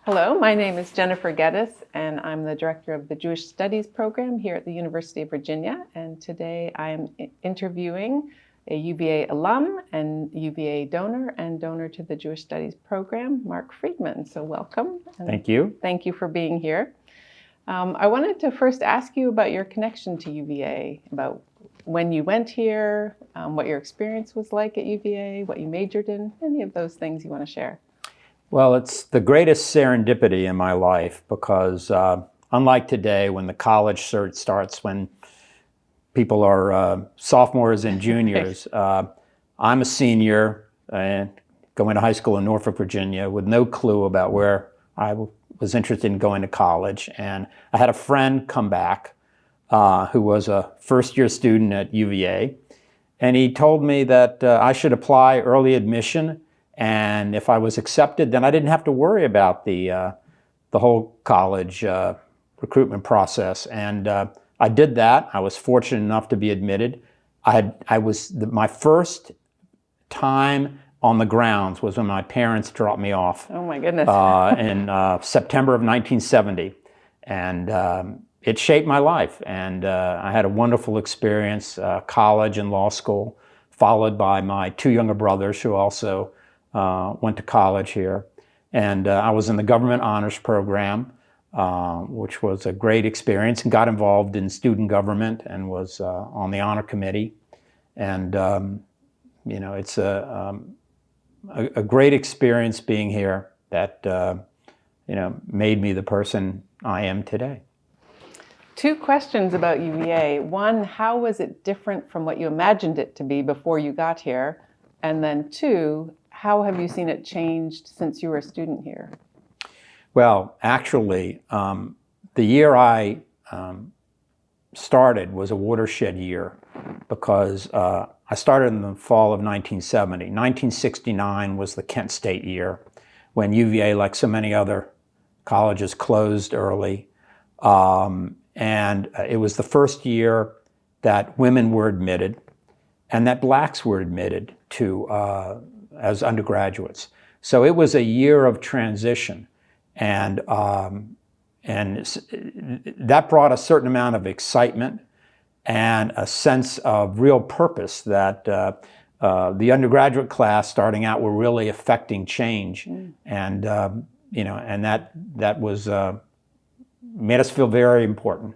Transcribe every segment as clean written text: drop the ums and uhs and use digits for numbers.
Hello, my name is Jennifer Geddes, and I'm the director of the Jewish Studies program here at the University of Virginia. And today I am interviewing a UVA alum and UVA donor and donor to the Jewish Studies program, Mark Friedman. So welcome. Thank you. Thank you for being here. I wanted to first ask you about your connection to UVA, about when you went here, what your experience was like at UVA, what you majored in, any of those things you want to share. Well, it's the greatest serendipity in my life because unlike today when the college search starts when people are sophomores and juniors, I'm a senior and going to high school in Norfolk, Virginia with no clue about where I was interested in going to college. And I had a friend come back who was a first-year student at UVA, and he told me that I should apply early admission, and if I was accepted, then I didn't have to worry about the whole college recruitment process. And I did that. I was fortunate enough to be admitted. My first time on the grounds was when my parents dropped me off. Oh my goodness. In September of 1970. And it shaped my life. And I had a wonderful experience, college and law school, followed by my two younger brothers who also went to college here. And I was in the government honors program, which was a great experience, and got involved in student government and was on the honor committee. And, it's a great experience being here that, made me the person I am today. Two questions about UVA. One, how was it different from what you imagined it to be before you got here? And then two, how have you seen it changed since you were a student here? Well, actually, the year I started was a watershed year because I started in the fall of 1970. 1969 was the Kent State year when UVA, like so many other colleges, closed early. And it was the first year that women were admitted and that blacks were admitted to as undergraduates. So it was a year of transition, and that brought a certain amount of excitement and a sense of real purpose that the undergraduate class starting out were really affecting change, and that was made us feel very important.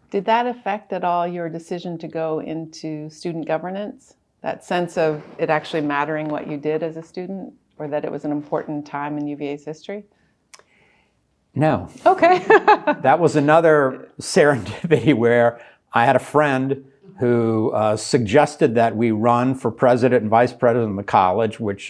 Did that affect at all your decision to go into student governance? That sense of it actually mattering what you did as a student, or that it was an important time in UVA's history? No. Okay. That was another serendipity where I had a friend who suggested that we run for president and vice president of the college, which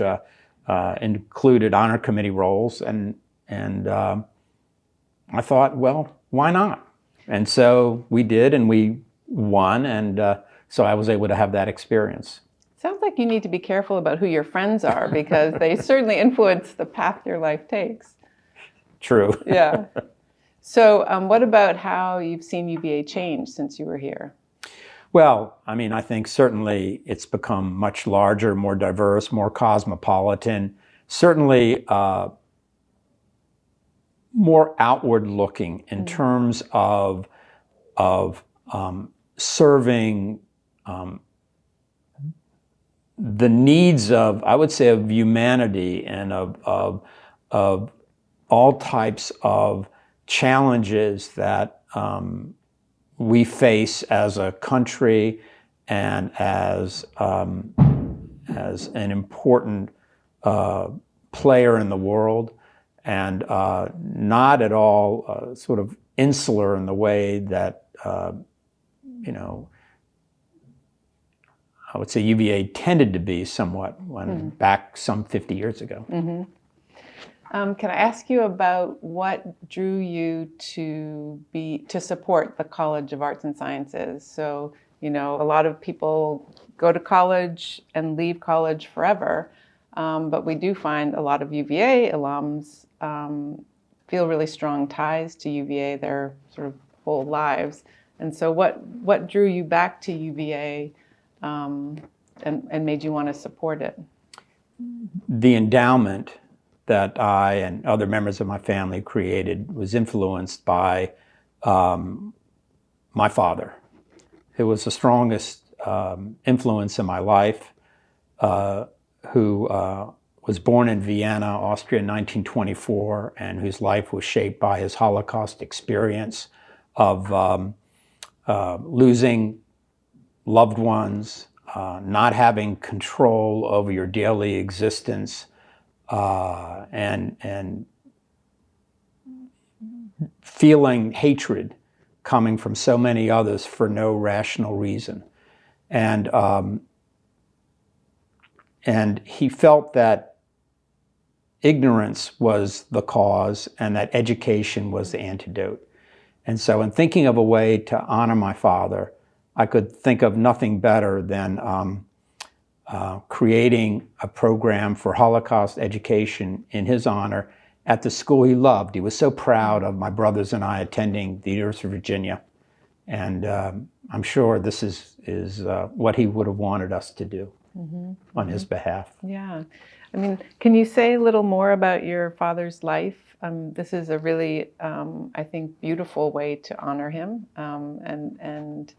included honor committee roles. And I thought, well, why not? And so we did, and we won, and so I was able to have that experience. Sounds like you need to be careful about who your friends are because they certainly influence the path your life takes. True. Yeah. So what about how you've seen UVA change since you were here? Well, I think certainly it's become much larger, more diverse, more cosmopolitan, certainly more outward looking in terms of serving the needs of, I would say, of humanity and of all types of challenges that we face as a country and as an important player in the world, and not at all sort of insular in the way that I would say UVA tended to be somewhat when back some 50 years ago. Can I ask you about what drew you to support the College of Arts and Sciences? So, a lot of people go to college and leave college forever, but we do find a lot of UVA alums feel really strong ties to UVA their sort of whole lives. And so what drew you back to UVA and made you want to support it? The endowment that I and other members of my family created was influenced by my father, who was the strongest influence in my life, who was born in Vienna, Austria in 1924, and whose life was shaped by his Holocaust experience of losing loved ones, not having control over your daily existence, and feeling hatred coming from so many others for no rational reason. And he felt that ignorance was the cause and that education was the antidote. And so in thinking of a way to honor my father, I could think of nothing better than creating a program for Holocaust education in his honor at the school he loved. He was so proud of my brothers and I attending the University of Virginia. And I'm sure this is what he would have wanted us to do on his behalf. Yeah. I mean, can you say a little more about your father's life? This is a really, I think, beautiful way to honor him and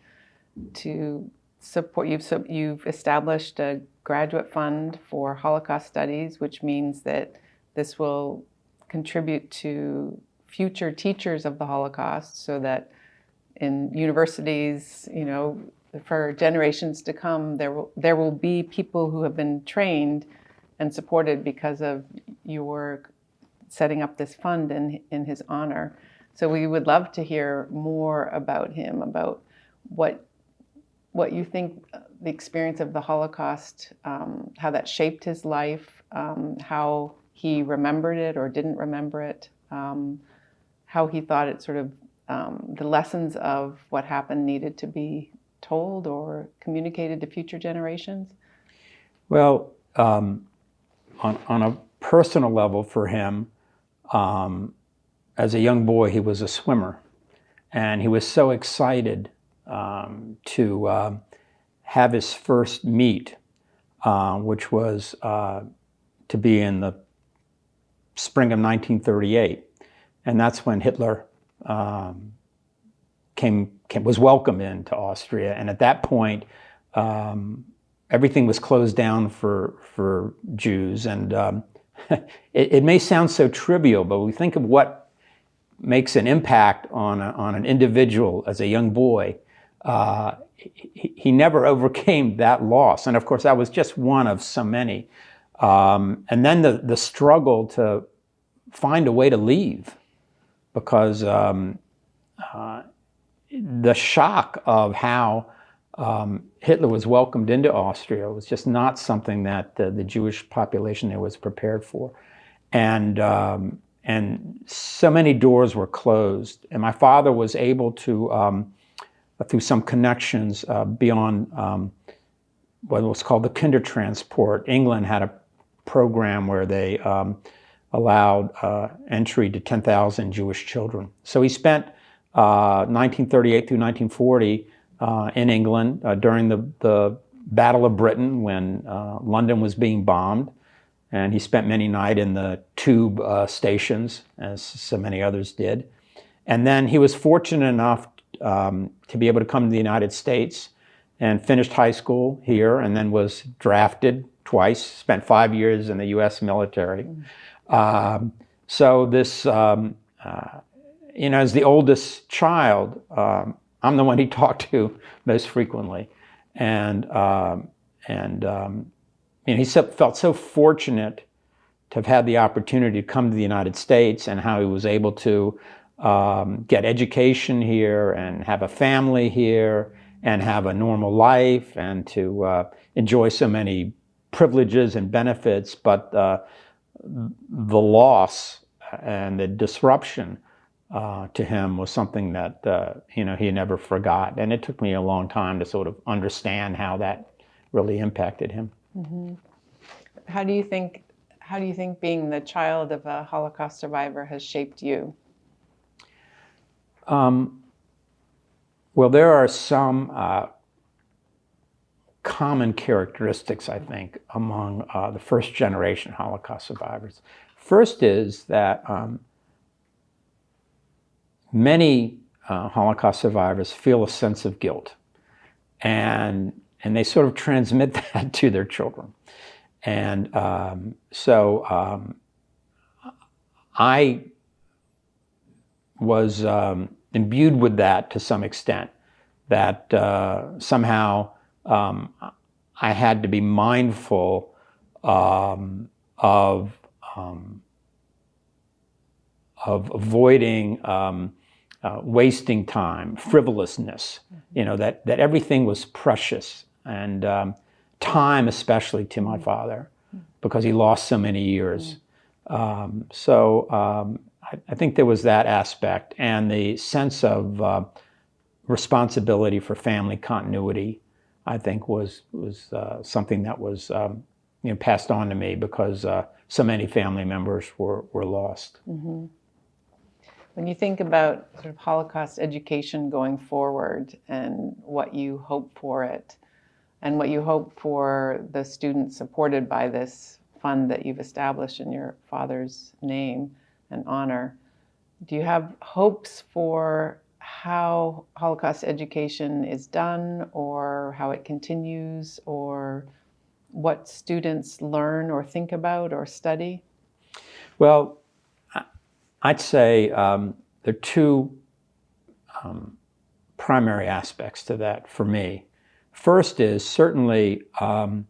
to support. You've established a graduate fund for Holocaust Studies, which means that this will contribute to future teachers of the Holocaust, so that in universities, you know, for generations to come, there will be people who have been trained and supported because of your setting up this fund in his honor. So we would love to hear more about him, about what you think the experience of the Holocaust, how that shaped his life, how he remembered it or didn't remember it, how he thought it sort of, the lessons of what happened needed to be told or communicated to future generations? Well, on a personal level for him, as a young boy, he was a swimmer. And he was so excited to have his first meet, which was to be in the spring of 1938. And that's when Hitler was welcomed into Austria. And at that point, everything was closed down for Jews. And it may sound so trivial, but we think of what makes an impact on an individual as a young boy. He never overcame that loss. And of course, that was just one of so many. And then the struggle to find a way to leave, because the shock of how Hitler was welcomed into Austria was just not something that the Jewish population there was prepared for. And so many doors were closed. And my father was able to, through some connections beyond what was called the Kindertransport, England had a program where they allowed entry to 10,000 Jewish children. So he spent 1938 through 1940 in England during the Battle of Britain, when London was being bombed. And he spent many nights in the tube stations, as so many others did. And then he was fortunate enough to be able to come to the United States and finished high school here, and then was drafted twice, spent 5 years in the U.S. military. So this, as the oldest child, I'm the one he talked to most frequently. And he felt so fortunate to have had the opportunity to come to the United States, and how he was able to get education here and have a family here and have a normal life and to enjoy so many privileges and benefits. But the loss and the disruption to him was something that he never forgot. And it took me a long time to sort of understand how that really impacted him. Mm-hmm. How do you think being the child of a Holocaust survivor has shaped you? Well, there are some common characteristics, I think, among the first generation Holocaust survivors. First is that many Holocaust survivors feel a sense of guilt, and they sort of transmit that to their children. And I was imbued with that to some extent, that somehow I had to be mindful of avoiding wasting time, frivolousness, that everything was precious, and time especially to my father, because he lost so many years. I think there was that aspect, and the sense of responsibility for family continuity, I think was something that was passed on to me, because so many family members were lost. Mm-hmm. When you think about sort of Holocaust education going forward and what you hope for it, and what you hope for the students supported by this fund that you've established in your father's name and honor, do you have hopes for how Holocaust education is done, or how it continues, or what students learn or think about or study? Well, I'd say there are two primary aspects to that for me. First is certainly, I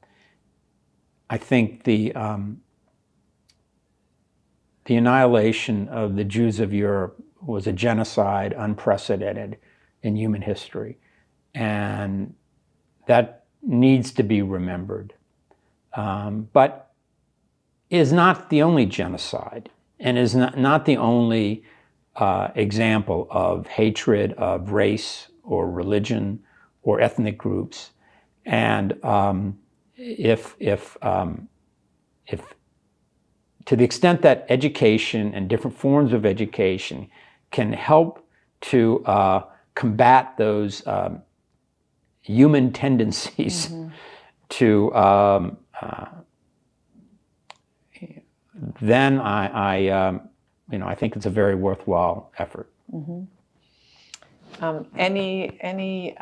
think the annihilation of the Jews of Europe was a genocide unprecedented in human history, and that needs to be remembered. But is not the only genocide, and is not the only example of hatred of race or religion or ethnic groups. And if to the extent that education and different forms of education can help to combat those human tendencies to then I think it's a very worthwhile effort. Mm-hmm. Any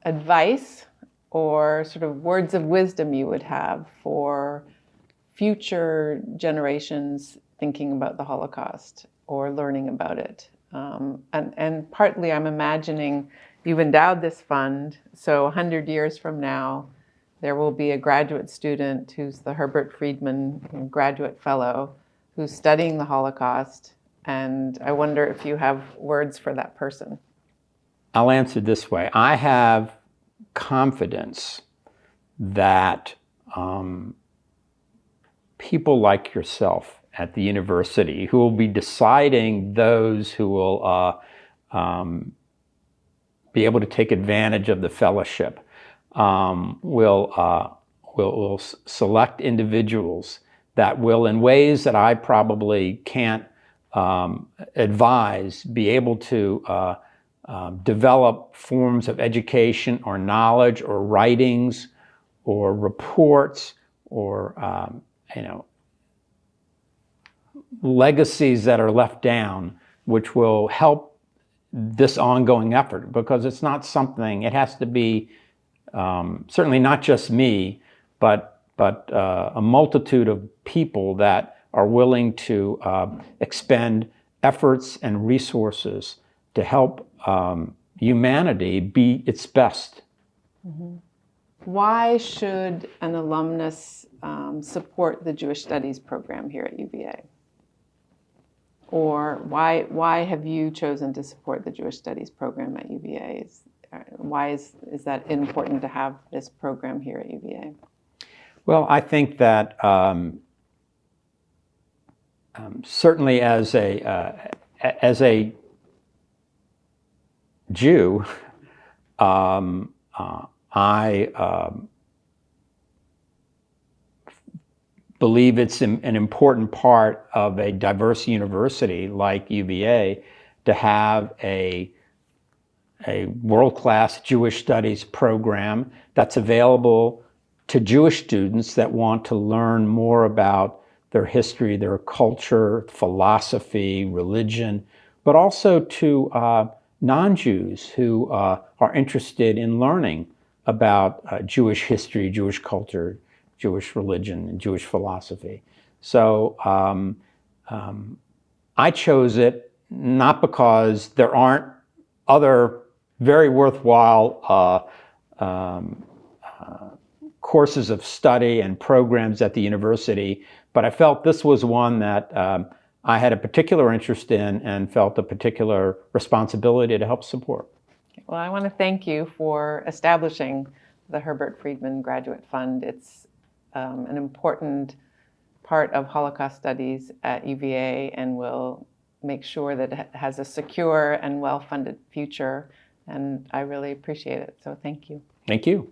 advice or sort of words of wisdom you would have for future generations thinking about the Holocaust or learning about it? And partly I'm imagining you've endowed this fund, so 100 years from now, there will be a graduate student who's the Herbert Friedman Graduate Fellow who's studying the Holocaust, and I wonder if you have words for that person. I'll answer this way. I have confidence that people like yourself at the university, who will be deciding those who will be able to take advantage of the fellowship, will select individuals that will, in ways that I probably can't advise, be able to develop forms of education or knowledge or writings or reports or legacies that are left down, which will help this ongoing effort, because it's not something, it has to be certainly not just me, but a multitude of people that are willing to expend efforts and resources to help humanity be its best. Mm-hmm. Why should an alumnus support the Jewish Studies program here at UVA? Or why have you chosen to support the Jewish Studies program at UVA? Why is that important to have this program here at UVA? Well, I think that certainly as a Jew, I believe it's an important part of a diverse university like UVA to have a world-class Jewish studies program that's available to Jewish students that want to learn more about their history, their culture, philosophy, religion, but also to non-Jews who are interested in learning about Jewish history, Jewish culture, Jewish religion, and Jewish philosophy. So I chose it not because there aren't other very worthwhile courses of study and programs at the university, but I felt this was one that I had a particular interest in and felt a particular responsibility to help support. Well, I want to thank you for establishing the Herbert Friedman Graduate Fund. It's an important part of Holocaust Studies at UVA and will make sure that it has a secure and well-funded future. And I really appreciate it. So thank you. Thank you.